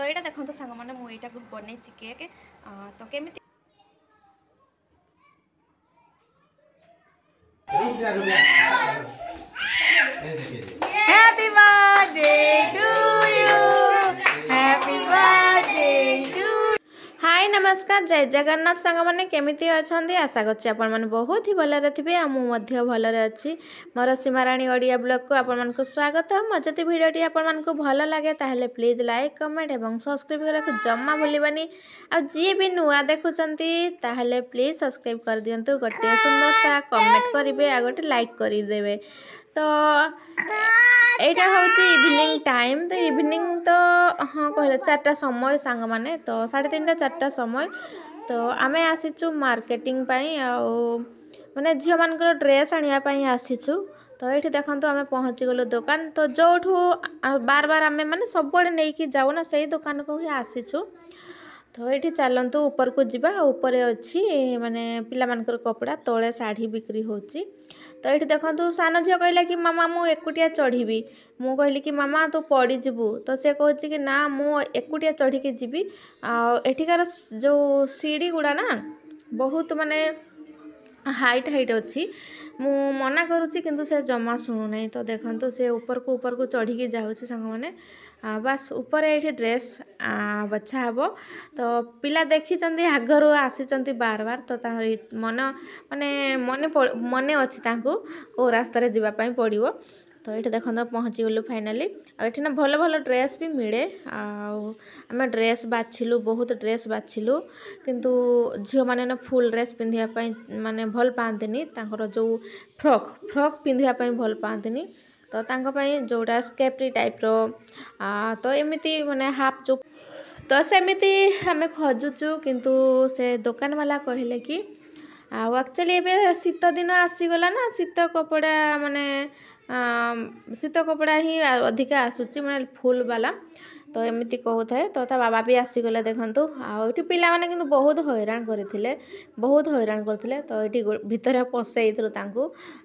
यहाँ देखो सांग मैंने मुझे बन केक तो केमी Happy birthday to you. Happy birthday to you. हाय नमस्कार जय जगन्नाथ सांग मैंने केमिति अछंदी आशा करछि आपण माने बहुत ही भलरे थिबे आ मु मध्य भलरे अछि मोर सीमाराणी ओडिया ब्लॉग को आपण मानकु स्वागत हम जति वीडियोटी आपण मानकु भल लागे ताहले प्लीज लाइक कमेंट एवं सब्सक्राइब करक जम्मा भूलिबानी आ जी भी नुआ देखुचंती ताहले प्लीज सब्सक्राइब कर दियंतु गोटे सुंदर सा कमेंट करिवे आ गोटे लाइक करि देबे तो एटा होची इवनिंग टाइम तो इवनिंग तो हाँ कहले 4टा समय सांग माने तो 3:30 4टा समय तो आमे आसीचु मार्केटिंग पाई आ माने झियो मानकर ड्रेस आनिया पाई आसीचु तो ये देखो आम पहुँची गलु दुकान तो जोठू बार बार आम मैंने सबुआड़े नहीं कि जाऊ ना से दुकान को ही आसीचु तो ये चलतु ऊपर को जीवा ऊपर अच्छी माने पिला मानकर कपड़ा तले शाढ़ी बिक्री होची तो ये देखो सान झील कहला कि मामा मु एकुटिया चढ़ी मु कहली कि मामा तू पड़ी जीवु तो से कहूँ कि ना मु एकुटिया चढ़ी की जीवी आठिकार जो सीढ़ी गुड़ा ना बहुत माने हाइट हाइट अच्छी मु मना करुच्ची किंतु से जमा शुणु नहीं तो देखो से ऊपर को चढ़ी जाऊँ सांग मैंने बास ऊपर ये ड्रेस बछा हे तो पिला देखी आगर आसी बार बार तो मन माने मन अच्छी कौ रास्तार जावाई पड़ो तो ये देखो पहुँची गलु फाइनाली आठ ना भल भल ड्रेस भी मिले आम ड्रेस बाछिलु बहुत ड्रेस बाछिलु किंतु झील मैंने फुल ड्रेस पिंधापी माने भल पाती जो फ्रॉक फ्रॉक पिंधापी भल पाती तो तांकाई जोड़ा स्केप्री टाइप रो तो एमती माने हाफ जो तो सेमती आम खोजुचु किंतु से दुकान वाला कहले कि एक्चुअली एबे शीत दिन आसीगला ना शीत कपड़ा माने शीत कपड़ा ही अधिका आसूची माने फुल वाला तो एमती कहूए तो ता बाबा भी आसीगले देखु आठ पिला माने किंतु बहुत हैरान करते तो ये भितर पसई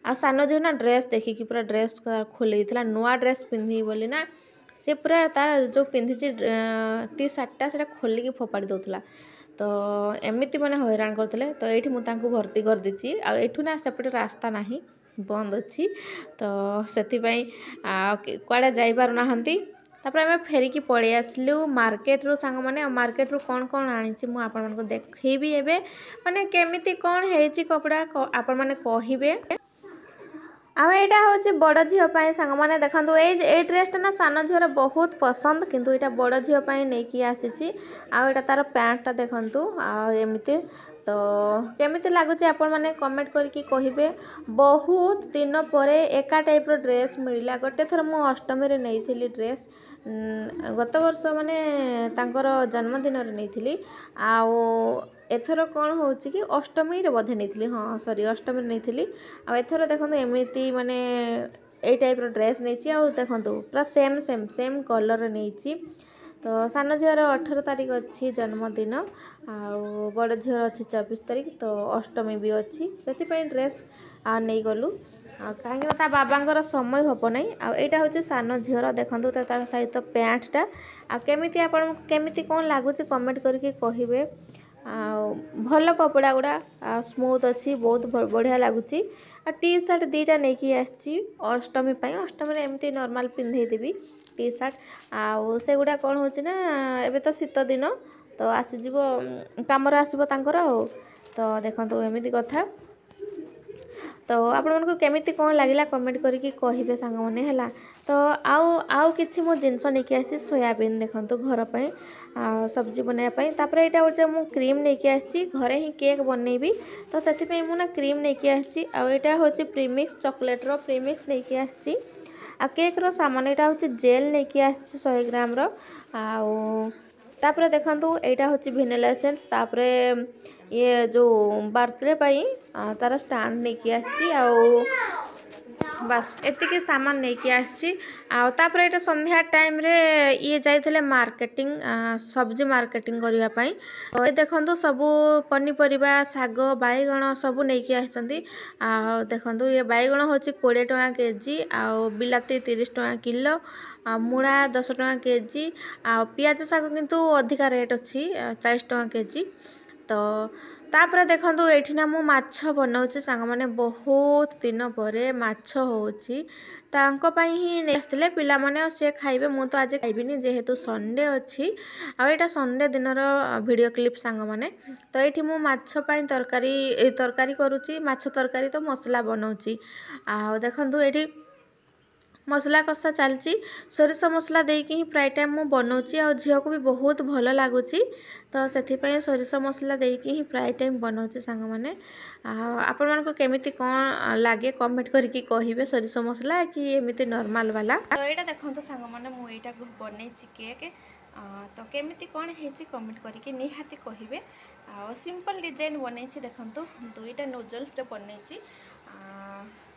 आ सान झील ना ड्रेस देखिकी पूरा ड्रेस खोल नुआ ड्रेस पिंधि बोली ना सी पूरा तार जो पिंधि टी सार्टा से खोलिकी फोपाड़ी दौला तो एमती मैंने हैरान करते तो ये मुझे भर्ती कर देची आठू ना सेपटे रास्ता नहीं बंद अच्छी तो से कड़े जापारना तापर आम फेरिकी पलि आसलु मार्केट रू सांग मैंने मार्केट रू कौन कौन आनी मुझे देखी एबे माने केमिति कौन है कपड़ा आपण मैंने कहिबे आईटा हूँ बड़ झील सांग मैंने देखो ये ड्रेसटा ना सान झील बहुत पसंद किंतु यहाँ बड़ झील नहीं आसी आटा तार पैंटा देखु आमती तो केमिति लगुच आपण मैंने कमेंट करके कहिबे बहुत दिन पर एका टाइप रो ड्रेस मिलला गोटे थर मु अष्टमी रे नहीं ड्रेस गत वर्ष माने तांकर जन्मदिन रे नहीं आउ एथर कौन हो कि अष्टमी रे बधे नहीं हाँ सॉरी अष्टमी रे नहीं आथर देखो एमती माने ए टाइप रो ड्रेस नहीं आ देखो पूरा सेम सेम सेम कलर नहीं तो सान झील 18 तारीख अच्छी जन्मदिन आउ बड़ झील अच्छी 24 तारीख तो अष्टमी भी अच्छी से ड्रेस नहीं गलु कहीं बाबांकर समय हम ना आईटा हूँ सान झील देखो तार सहित पैंटटा आमती आपण केमिति कौन लगुच कमेंट करके कहिबे भल कपड़ा गुड़ा स्मूथ अच्छी बहुत बढ़िया लगुच टी सार्ट दुईटा नहीं आसी अष्टमी अष्टमी एमती नॉर्मल पिंधेदेवी टी सार्ट आउ से गुड़ा कौन हो एबे तो शीत दिन तो आसीज कम आसो तो देखो एमती कथा तो आपको केमिति कौन लगिला कमेंट करके कहिबे सांग माने हैला तो आउ किछि मो जिनस नेकी आसी सोयाबीन देखंतु घर पे सब्जी बनाया तापर एटा जे मु क्रीम नेकी आसी घरे ही केक बनैबी तो सेति पे मु ना क्रीम नेकी आसी आ एटा होची प्रीमिक्स चॉकलेट रो प्रीमिक्स नेकी आसी आ केक रो सामान एटा होची जेल नेकी आसी 100 ग्राम रो आ तापर देखंतु एटा होची वैनिला एसेंस तापर ये जो बर्थडे पाई तार स्टैंड नहीं आसी बस एतिकी सामान नहीं आसी तापर ये संध्या टाइम रे ये जाइए मार्केटिंग सब्जी मार्केटिंग करने ये देखो सबू पनीपरिया शाग बैगण सबू नहीं आसती देखो ये बैगण हूँ 20 टଙ୍କା केजी आ बिलाती 30 टଙ୍କା किलो मूला 10 टଙ୍କା केजी आ पियाज शाग किंतु अधिका रेट अच्छी 40 टଙ୍କା केजी। तो तापर देखंतु एठिना मु माछ बनाउछि सांग माने बहुत दिन परे माछ होउछि तांको पई ही ने आस्तिले पिला माने से खाइबे मु तो आज खाइबिनी जेहेतु संडे अछि आ एटा संडे दिनर वीडियो क्लिप सांग माने। तो एठी मु माछ पई तरकारी करूछि माछ तरकारी तो मसला बनाउछि आ देखंतु एठी मसला कषा चलची सोरिष मसला देकी ही प्राय टाइम मु बनाउछि आ झियो को भी बहुत भल लागुछि तो सेथि पई सोरिष मसला देकी ही प्राय टाइम बनाउछि सांग माने। आपण मन को केमिति कोन लागे कमेंट करके कहिबे सोरिष मसला कि एमिति नॉर्मल वाला। तो एटा देखंतु सांग माने मु एटा को बनैछि केक तो केमिति कोन हेछि कमेंट करके निहाती कहिबे। आ सिंपल डिजाइन बनैछि देखंतु दुईटा नोजल्स रे बनैछि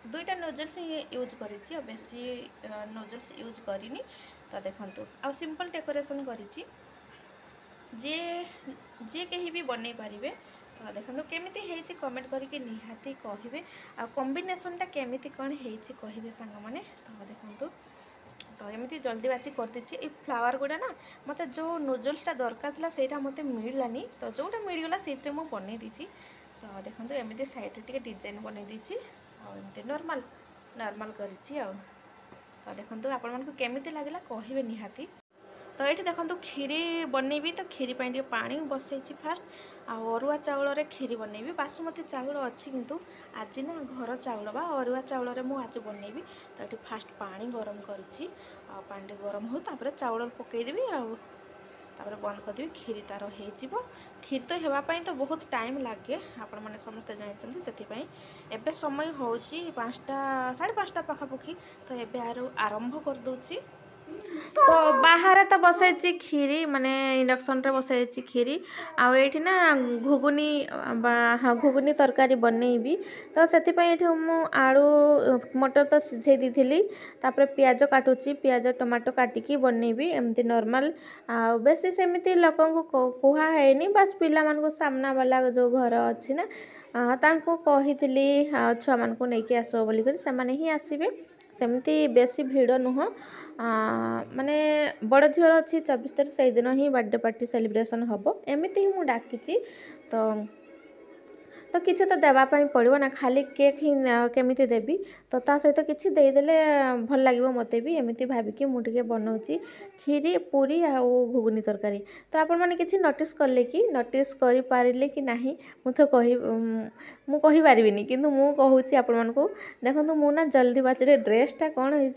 दुईटा नोजल्स यूज करिछि और बेसी नोजल्स यूज करिनी। तो देखंतु आ सिंपल डेकोरेशन करिछि जे कहीं भी बनै पारिबे। तो देखंतु केमिति हेछि कमेंट करके निहाती कहिबे आ कॉम्बिनेशन टा केमिति कोन हेछि कहिबे सांग माने। तो देखंतु तो एमिति जल्दी बाची कर दिछि ए फ्लावर गुडा ना मते जो नोजल्स टा दरकार थला सेटा मते मिललानी तो जोटा मिल गला सेतरे मु बनै दिछि। तो देखंतु एमिति साइड रे टिके डिजाइन बनै दिछि आ एमिति नॉर्मल करिछि आ। तो देखंतु आपण मन को केमिति लागला कहिबे निहाती। तो ये देखो खीरी बनैबी तो खीरी टे पानी बसैछि फास्ट आ अरुआ चाउल रे खीरी बनैबी बासमती चाउल अच्छी किंतु आज ना घर चाउल बा अरुआ चाउल रे मु आज बनैबी। तो ये फास्ट पानी गरम करिछि आ पानी गरम हो तापर चाउल पकई देबी आ तापर बंद कर देबी खीरी तार हे जिवो। खीर तो हेबा पई तो बहुत टाइम लागे आपण माने समस्त जानछन्ती सेति पई एबे समय होउछि 5टा 5:30 पाखापाखी। तो एबे आरंभ कर दोछि। तो बाहर तो बसैछि खीरी माने इंडक्शन रे बसैछि खीरी आ एठी ना घुगुनी घुगुनी तरकारी बनैबी। तो सेति पई एठी मु आलू मटर तो सिझै दिथिली तापर प्याज काटुची प्याज टमाटो काटिकी बनैबी एमती नॉर्मल आ बेसी सेमिति लोकन को कुहा हैनी बस पिला मान को सामना वाला जो घर अछि ना तांको कहितली छुआ मान को नेकी आसो बोली कर से माने ही आसीबे सेमती बेसी भीड़ नुह माने बड़ झीर अच्छी 24 तारीख से दिन ही बर्थडे पार्टी सेलिब्रेशन हम एमती ही मुझे डाकी। तो किसी तो देवाई पड़ो ना खाली केक ही केमिति देवी तो ता सहित किसी देदेले भल लगे मत भी एमती भाविकी मुझे बनाऊँगी खीरी पूरी आ घुगुनी तरकारी। तो आपण मैंने किसी नोटिस कले कि नोटिस कर पारे कि नहीं मु तो कही पारिनी किंतु मु कहूँ आपण मानकु देखो मु ना जल्दी बाजी ड्रेसटा कौन है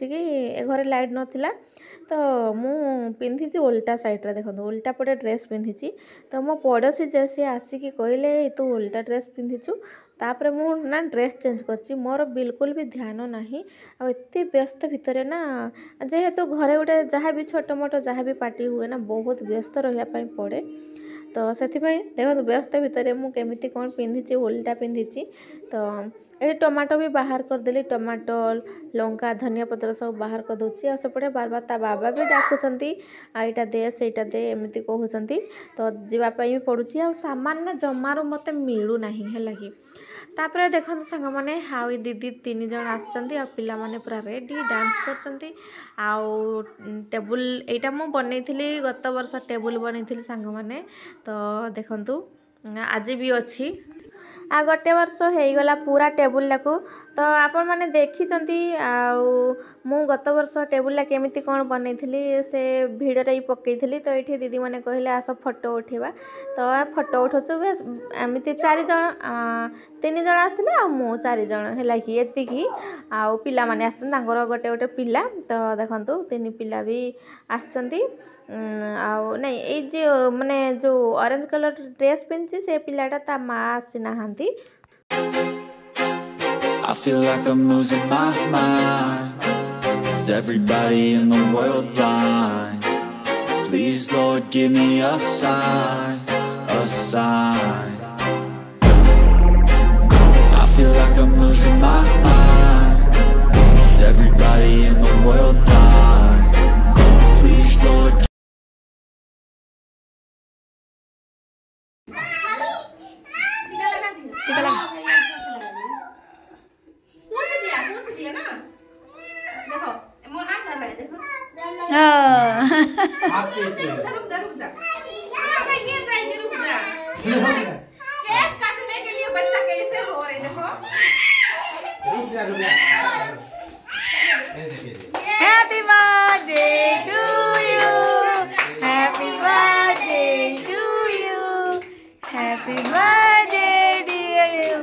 घरे लाइट नाला तो मु पिंधि उल्टा साइड्रे देखो उल्टा पटे ड्रेस पिंधि। तो मो पड़ोसी जे सी आसिकी कहले तू उल्टा ड्रेस पिंधिचु तापर मु ना ड्रेस चेंज करची मोर बिल्कुल भी ध्यान नाही आ एते व्यस्त भितर ना जेहेतु घरे गोटे जहाँ भी छोट मोट जहाँ भी पार्टी हुए ना बहुत व्यस्त रहा पड़े। तो से देखो व्यस्त भितर मु केमिति कौन पिंधि उल्टा पिंधि। तो ये टमाटो भी बाहर करदेली टमाटो लंका धनिया पत्र सब बाहर कर दूसरी सेपटे बार बार ता बाबा भी डाकुंट आईटा दे सेटा दे एमती कहते। तो जीवाई भी पड़ुची आ सामान ना जमारू मत मिलूना है कि तापर देखते सांग मैंने हाउ दीदी 3 जन आसचंती आ पिला माने पूरा रेडी डांस करचंती आउ टेबुल एटा मु बनैथिली गत वर्ष टेबुल बनैथिली सांग माने। तो देखंतु आज भी अच्छी आ गोटे वर्ष हो गला पूरा टेबुल को। तो आपण मैंने देखी मु गत वर्ष टेबुल केमिति कौन बनई से भिडियो ही पकई। तो ये दीदी मैंने कहले आस फोटो उठेबा तो फोटो उठाऊँ एमती 4 जन 3 जन आसते आ मु 4 जन है कि एति आउ पिला माने आसते गोटे गोटे पिला। तो देखंतु 3 पिला भी आसचंती आउ नहीं ये जो माने जो ऑरेंज कलर ड्रेस पिंची से पिलाटा ता माँ आसी नाहांती। I feel like I'm losing my mind. Is everybody in the world blind? Please Lord give me a sign, a sign. I feel like I'm losing my mind. Is everybody in the world blind? Please Lord रुक जा ये जाएगी रुक जा। Cake काटने के लिए बच्चा कैसे हो रहे देखो। रुक जा happy birthday to you happy birthday to you happy birthday dear you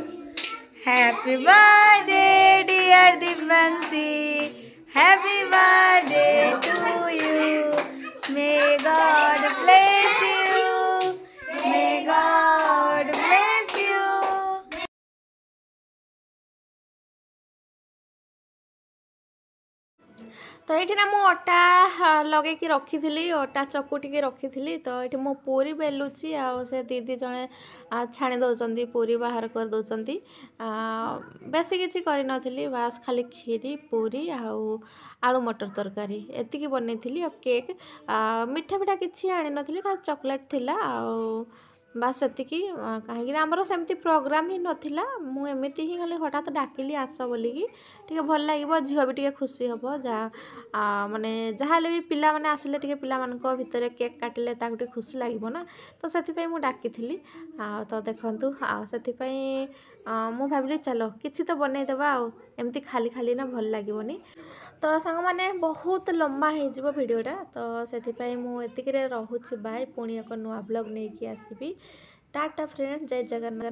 happy birthday dear Divyanshi happy birthday to you may God bless you may God bless you. तो ये ना मु अटा लगे रखी थी अटा चकुटिकी रखी थी। तो ये मो पूरी बेलुची से दीदी जड़े छाणी दौरान पूरी बाहर कर दौरान बेस किसी कर बास खाली खीरी पूरी आलू मटर तरकारी एतिकी बनई थी। केक मिठा पिठा किसी आनी नी खाली चॉकलेट थिला बास सेतिकी कहीं आमर सेमती प्रोग्राम ही नाला मुझे ही खाली हठात डाकिली आस बोलिकी टे भल लगे झील भी टे खुशी हम जहाँ माने जहाँ भी पिला माने आसिले टे पिला भितर केक काटिले ताकू खुशी लगे ना। तो से मुझे डाकी तो देखु से मु भाविली चलो किसी तो बनईदेवा एमती खाली खाली ना भल लगनी। तो सांग मैंने बहुत लंबा हो भिडटा तो से मुझे रोचे बाय पुणी एक नुआ ब्लॉग नहीं आसबि। टाटा फ्रेंड्स जय जगन्नाथ।